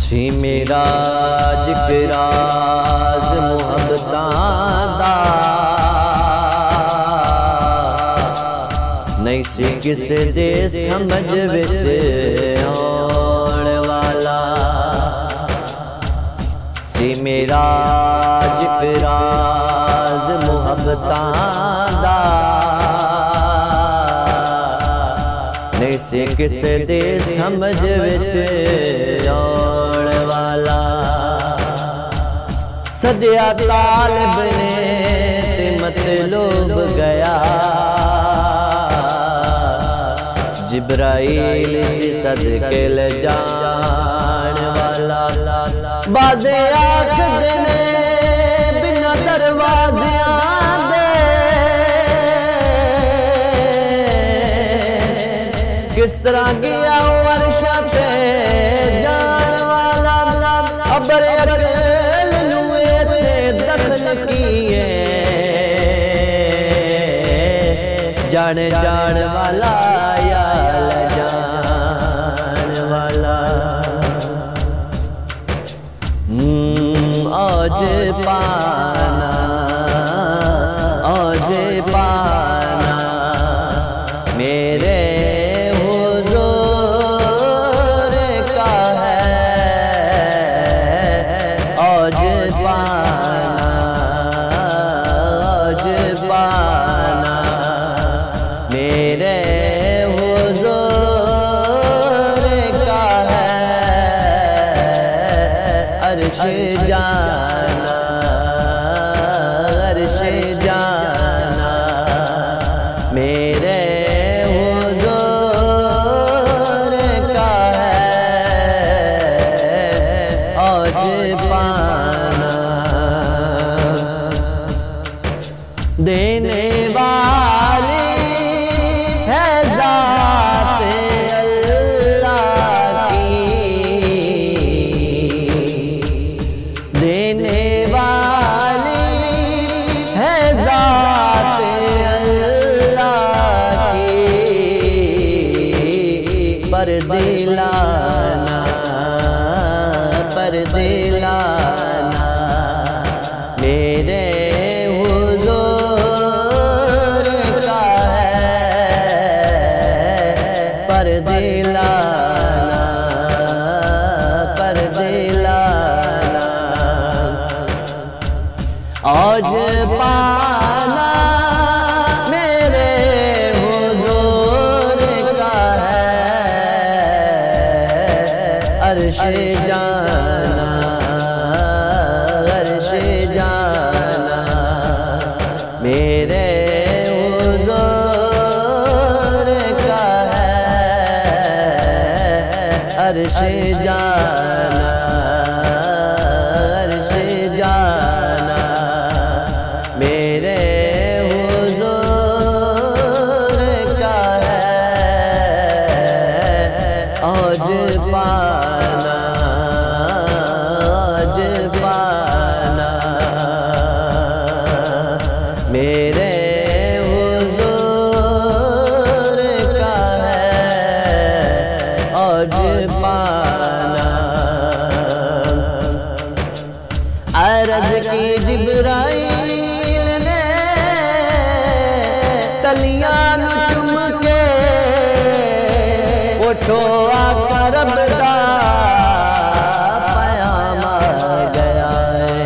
सी मेरा जिकराज मुहब्बतां दा नहीं सी किसे दे समझ विच आउण वाला। सी मेरा जिकराज मुहब्बतां दा नहीं सी किसे दे समझ विच आउण वाला। सदिया तालिब ने ते मतलूब गया, जिब्राइल से सदके ले जान वाला। बाज़े आखदे ने बिना दरवाज़ियां दे किस तरह गया वर्षा ते जान वाला। अबर अकेल लुए ते दखल किए जाने जान वाला आज पाना आज पाना मेरे हुजूर का है। आज पाना मेरे हुजूर का है। अर्श जाना अर्श जाना मेरे हुजूर का है। आज पाना देने वाली है ज़ात अल्लाह की, देने वाली है ज़ात अल्लाह की। पर दिलाना मेरे हुजूर का है। पर दिलाना आज पाना मेरे हुजूर का है। अर्श जाना मेरे हुजूर का है। अर्श जाना मेरे हुजूर का है। आज पाना मेरे हुजूर का है। आज पाना अर्ज़ की जिब्राइल ने तलियां चुम के उठो आका रब दा पयाम आ गया है।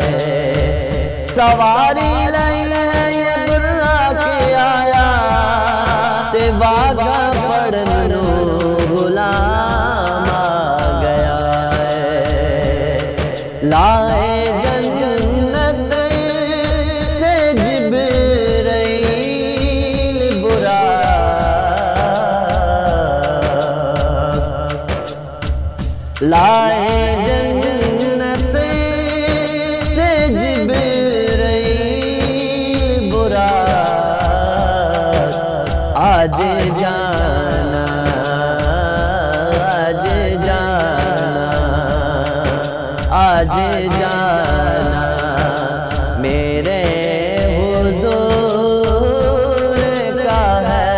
सवारी लाई है ये बुर्रा के आया ते वागा पढ़न गुलाम आ गया है। लाए जन्नत से जिब्राइल बुरा, लाए जन्नत से जिब्राइल बुरा। आज जाना आज जाना मेरे हुजूर का है।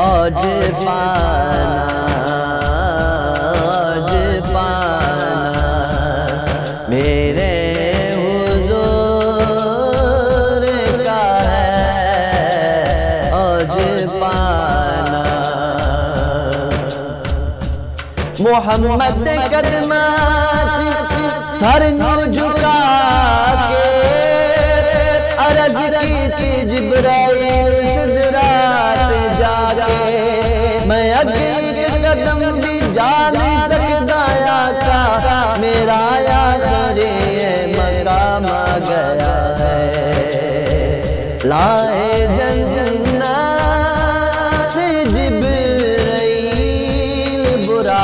आज पाना मोहम्मद कदमात सर झुका के अर्ज की थी जिब्राइल सिदरात जाके मैं अगे कदम भी जा नहीं सकता आका मेरा आखिरी मकाम आ गया है लाए जन्नत से जिब्राइल बुरा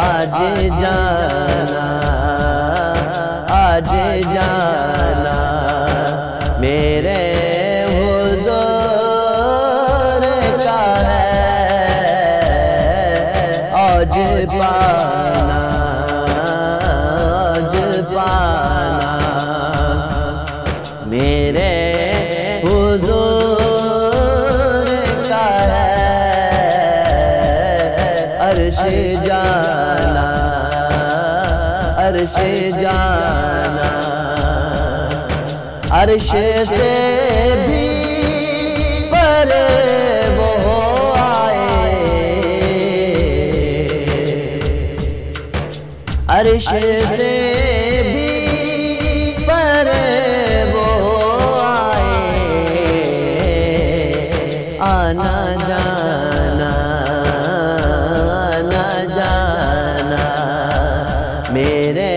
आज जाना आज जाना मेरे हुजूर का है आज पाना आज पाना मेरे हुजूर का है अर्श जाना अर्श जाना अर्श से भी परे वो आए अर्श से भी परे वो आए आना जाना आना जाना मेरे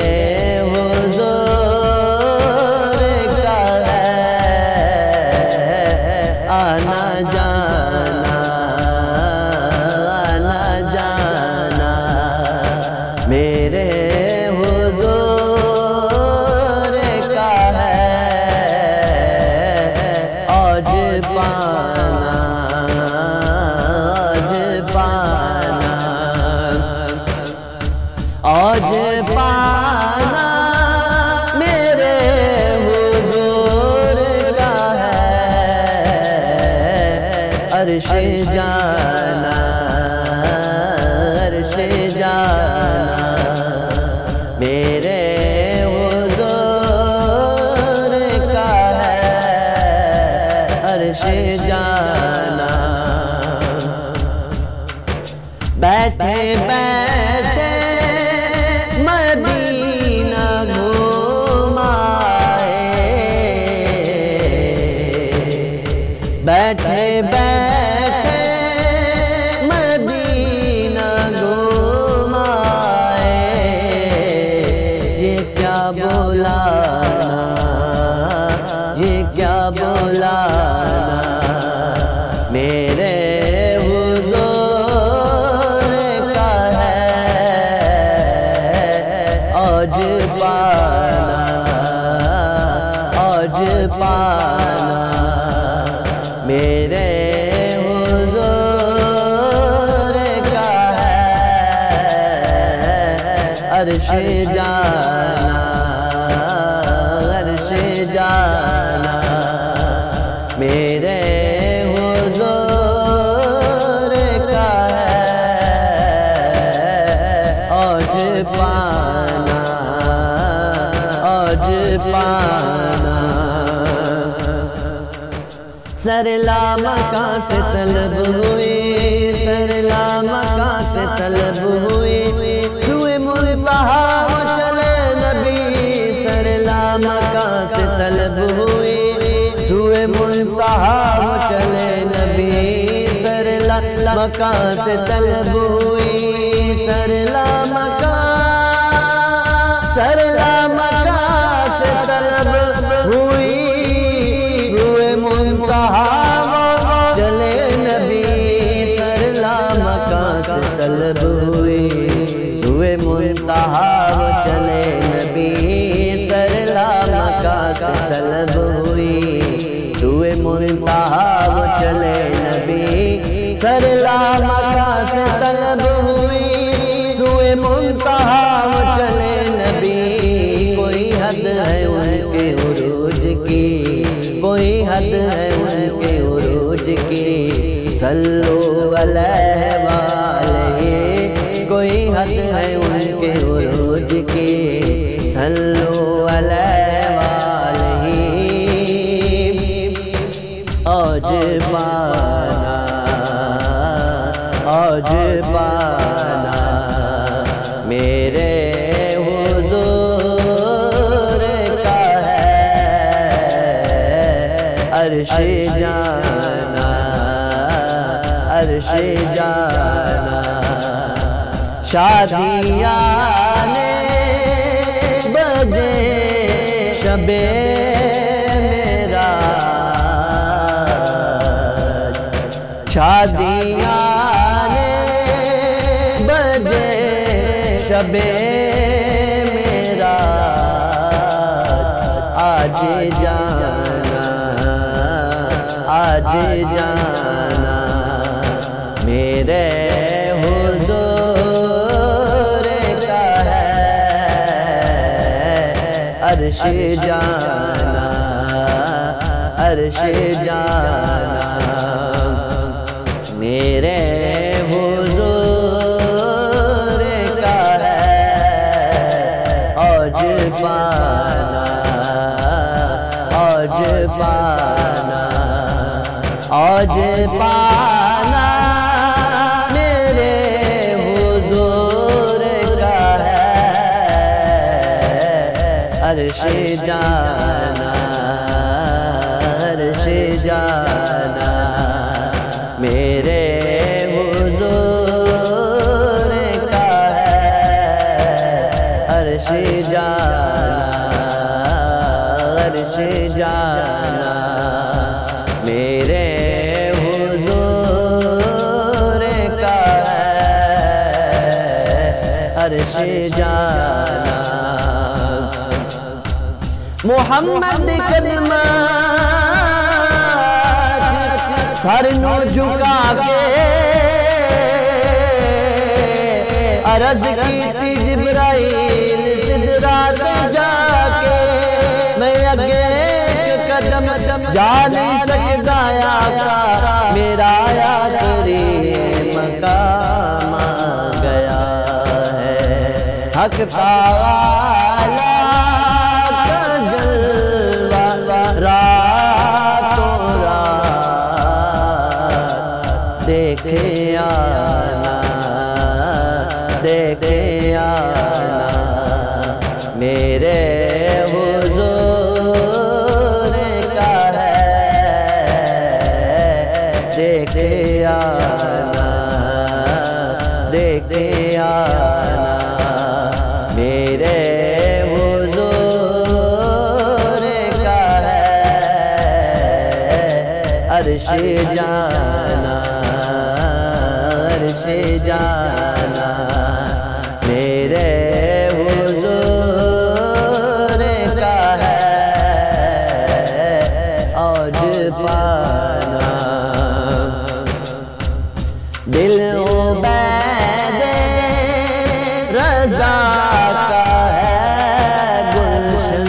हुजूर का है आना जाना आना जाना मेरे हुजूर का है आज पाना आज पाना आज पाना मेरे हुजूर का है अर्श जाना अर्श जाना मेरे हुजूर का है अर्श जाना बैठे बैठे मदीना घुमाए बैठे बैठे मदीना घुमाए ये क्या बोलाना ये क्या बोलाना मेरे हुजूर का है आज पाना आज पाना मेरे हुजूर का है अर्श जाना अर्श जाना मेरे हुजूर का है आज पाना आज पाना सरला मका से तलब हुई सरला मका से तलब हुई सुए मुल्तहा चले नबी सरला मका से तलब हुई सुए मुल्तहा चले नबी सरला मका से तलब हुई सरला मका से तलब हुई हुए मुंतहा चले नबी सरला मका से तलब हुई हुए मुंतहा चले नबी सरला मका से तलब हुई हुए मुंतहा चले नबी सरला मका से तलब हुई हुए मुंतहा चले नबी कोई हद है उनके उरूज की कोई हद है उनके उरूज की सल्लु अलैहि वालैहि कोई हद है उनके उरूज की सल्लु अलैहि वालैहि आज पाना आज पाना अर्श जाना, अर्श जाना। शादियाँ ने बजे शबे मेरा, शादियाँ ने बजे शबे मेरा। आज जाना, आज जाना मेरे हुजूर का है अर्श जाना, अर्श जाना मेरे हुजूर का है औज पाना, औज पाना, औज पाना मेरे हुजूर का है अर्श जाना, अर्श जाना मेरे हुजूर का है अर्श जाना, अर्श जाना मेरे हुजूर का है अर्श जाना। मोहम्मद कदमात सर नो झुका के अर्ज़ की थी जिब्राइल सिदरात जाके। मैं अगे कदम जा नहीं सकता आका, मेरा आखिरी मकाम आ गया है। हक ताला का जलवा रातों रात देखे आना, देखे आना मेरे हुजूर का है देखे आना, देखे आना मेरे हुजूर का है अर्श जाना, अर्श जाना मेरे हुजूर का है औज पाना। दिल उबैद रज़ा का है गुलशन,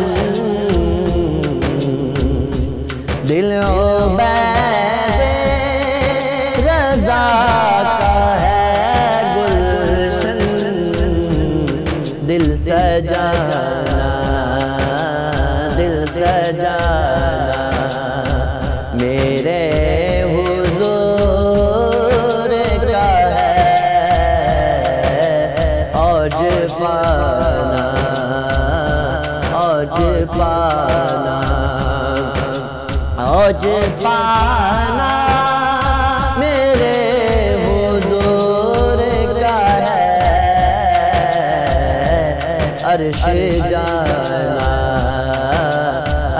दिल उबैद रज़ा का है गुलशन। दिल सजाना, दिल सजाना मेरे हुजूर का है औज पाना, औज पाना, औज पाना मेरे हुजूर का है अर्श जाना,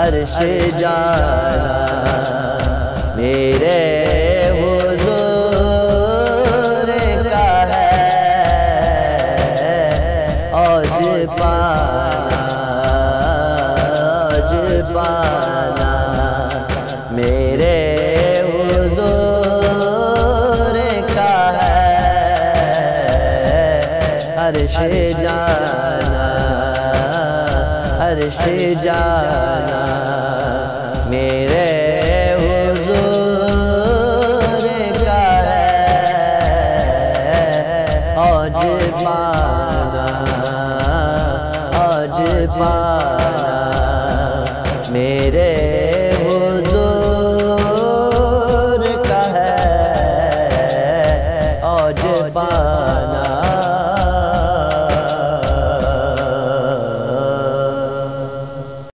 अर्श जाना मेरे हुजूर का है औज पाना, औज पाना मेरे हुजूर का है अर्श जाना, अर्श जाना मेरे हुजूर का है औज पाना, औज पाना मेरे